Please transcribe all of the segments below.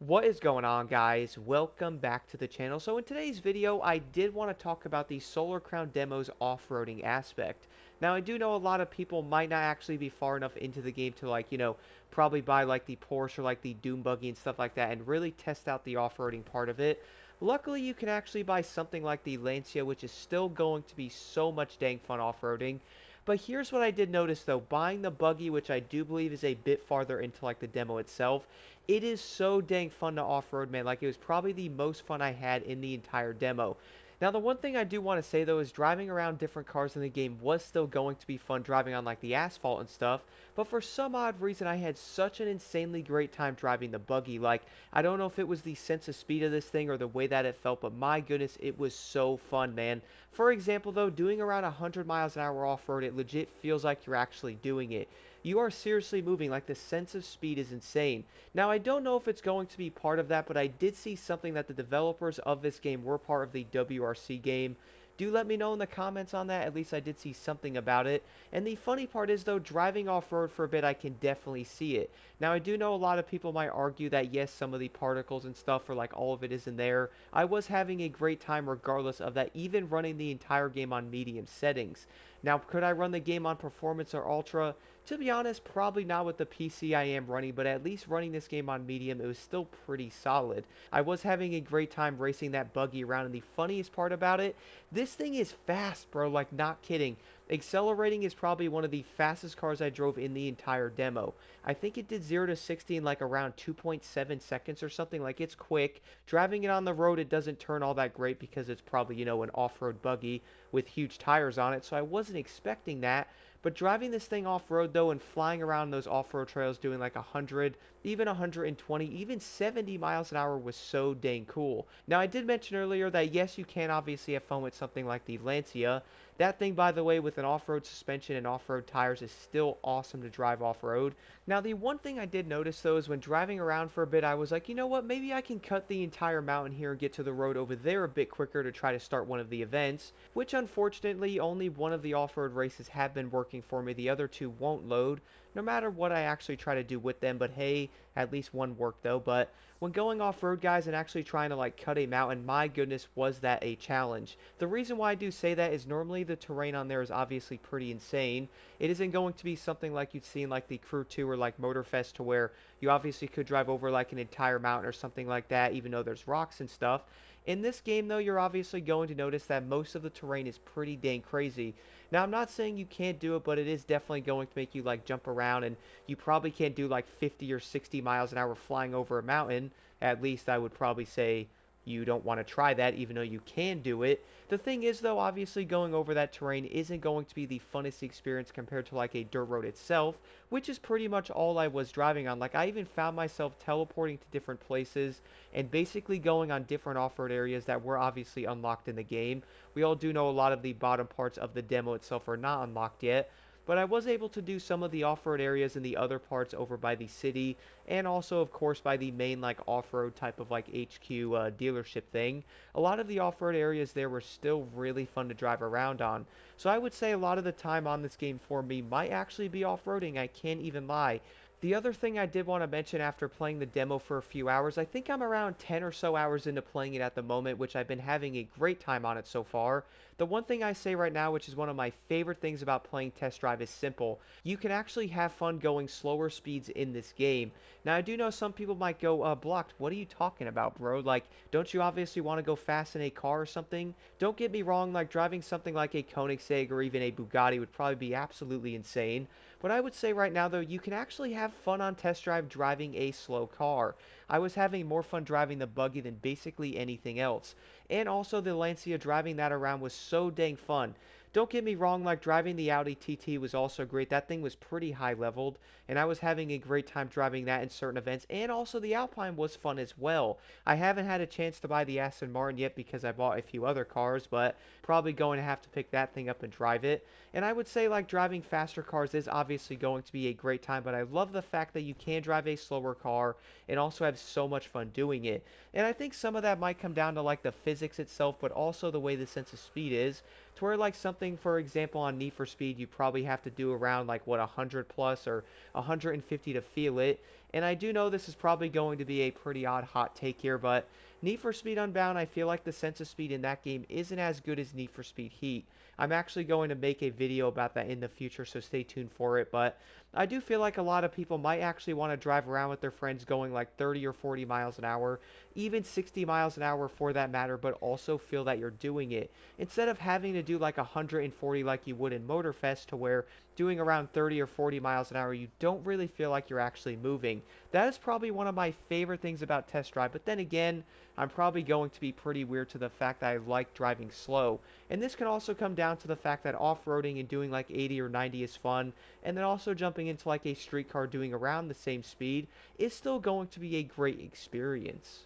What is going on, guys? Welcome back to the channel. So in today's video, I did want to talk about the Solar Crown demo's off-roading aspect. Now, I do know a lot of people might not actually be far enough into the game to probably buy like the Porsche or like the Dune Buggy and stuff like that and really test out the off-roading part of it. Luckily, you can actually buy something like the Lancia, which is still going to be so much dang fun off-roading. But here's what I did notice though, buying the buggy, which I do believe is a bit farther into like the demo itself, it is so dang fun to off-road, man. Like, it was probably the most fun I had in the entire demo. Now, the one thing I do want to say, though, is driving around different cars in the game was still going to be fun driving on, like, the asphalt and stuff. But for some odd reason, I had such an insanely great time driving the buggy. Like, I don't know if it was the sense of speed of this thing or the way that it felt, but my goodness, it was so fun, man. For example, though, doing around 100 miles an hour off-road, it legit feels like you're actually doing it. You are seriously moving, like the sense of speed is insane. Now, I don't know if it's going to be part of that, but I did see something that the developers of this game were part of the WRC game. Do let me know in the comments on that. At least I did see something about it. And the funny part is, though, driving off-road for a bit, I can definitely see it. Now, I do know a lot of people might argue that, yes, some of the particles and stuff, or like all of it isn't there. I was having a great time regardless of that, even running the entire game on medium settings. Now, could I run the game on performance or ultra? To be honest, probably not with the PC I am running, but at least running this game on medium, it was still pretty solid. I was having a great time racing that buggy around, and the funniest part about it, this thing is fast, bro, like not kidding. Accelerating is probably one of the fastest cars I drove in the entire demo. I think it did 0 to 60 in like around 2.7 seconds or something, like it's quick. Driving it on the road, it doesn't turn all that great because it's probably, an off-road buggy with huge tires on it, so I wasn't expecting that. But driving this thing off-road though and flying around those off-road trails doing like 100, even 120, even 70 miles an hour was so dang cool. Now I did mention earlier that yes, you can obviously have fun with something like the Lancia. That thing, by the way, with an off-road suspension and off-road tires is still awesome to drive off-road. Now the one thing I did notice though is when driving around for a bit, I was like, you know what, maybe I can cut the entire mountain here and get to the road over there a bit quicker to try to start one of the events, which unfortunately only one of the off-road races have been working for me. The other two won't load, no matter what I actually try to do with them, but hey, at least one worked though. But when going off-road, guys, and actually trying to like cut a mountain, my goodness, was that a challenge. The reason why I do say that is normally the terrain on there is obviously pretty insane. It isn't going to be something like you'd see in like the Crew 2 or like Motorfest to where you obviously could drive over like an entire mountain or something like that, even though there's rocks and stuff. In this game, though, you're obviously going to notice that most of the terrain is pretty dang crazy. Now, I'm not saying you can't do it, but it is definitely going to make you, like, jump around, and you probably can't do, like, 50 or 60 miles an hour flying over a mountain. At least I would probably say you don't want to try that, even though you can do it. The thing is, though, obviously going over that terrain isn't going to be the funnest experience compared to, like, a dirt road itself, which is pretty much all I was driving on. Like, I even found myself teleporting to different places and basically going on different off-road areas that were obviously unlocked in the game. We all do know a lot of the bottom parts of the demo itself are not unlocked yet, but I was able to do some of the off-road areas in the other parts over by the city, and also, of course, by the main, like, off-road type of, like, HQ dealership thing. A lot of the off-road areas there were still really fun to drive around on. So I would say a lot of the time on this game for me might actually be off-roading, I can't even lie. The other thing I did want to mention after playing the demo for a few hours, I think I'm around 10 or so hours into playing it at the moment, which I've been having a great time on it so far. The one thing I say right now, which is one of my favorite things about playing Test Drive, is simple. You can actually have fun going slower speeds in this game. Now, I do know some people might go, Blocked, what are you talking about, bro? Like, don't you obviously want to go fast in a car or something? Don't get me wrong, like, driving something like a Koenigsegg or even a Bugatti would probably be absolutely insane. But I would say right now, though, you can actually have fun on Test Drive driving a slow car. I was having more fun driving the buggy than basically anything else. And also the Lancia, driving that around was so dang fun. Don't get me wrong, like driving the Audi TT was also great. That thing was pretty high leveled, and I was having a great time driving that in certain events. And also the Alpine was fun as well. I haven't had a chance to buy the Aston Martin yet because I bought a few other cars, but probably going to have to pick that thing up and drive it. And I would say like driving faster cars is obviously going to be a great time, but I love the fact that you can drive a slower car and also have so much fun doing it. And I think some of that might come down to like the physics itself, but also the way the sense of speed is. to where like something, for example, on Need for Speed, you probably have to do around like what 100 plus or 150 to feel it. And I do know this is probably going to be a pretty odd hot take here, but Need for Speed Unbound, I feel like the sense of speed in that game isn't as good as Need for Speed Heat. I'm actually going to make a video about that in the future, so stay tuned for it. But I do feel like a lot of people might actually want to drive around with their friends going like 30 or 40 miles an hour, even 60 miles an hour for that matter, but also feel that you're doing it. Instead of having to do like 140 like you would in Motorfest, to where doing around 30 or 40 miles an hour, you don't really feel like you're actually moving. That is probably one of my favorite things about Test Drive, but then again, I'm probably going to be pretty weird to the fact that I like driving slow. And this can also come down to the fact that off-roading and doing like 80 or 90 is fun, and then also jumping into like a street car doing around the same speed is still going to be a great experience.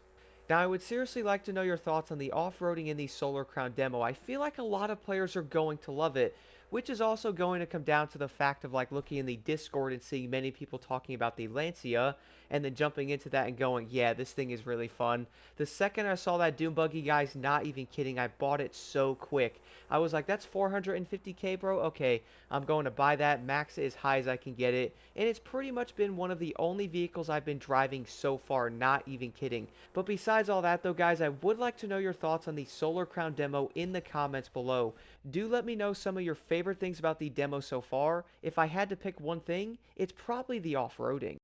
Now, I would seriously like to know your thoughts on the off-roading in the Solar Crown demo. I feel like a lot of players are going to love it, which is also going to come down to the fact of like looking in the Discord and seeing many people talking about the Lancia, and then jumping into that and going, yeah, this thing is really fun. The second I saw that Dune Buggy, guys, not even kidding, I bought it so quick. I was like, that's 450k, bro? Okay, I'm going to buy that, max it as high as I can get it, and it's pretty much been one of the only vehicles I've been driving so far, not even kidding. But besides all that though, guys, I would like to know your thoughts on the Solar Crown demo in the comments below. Do let me know some of your favorite things about the demo so far. If I had to pick one thing, it's probably the off-roading.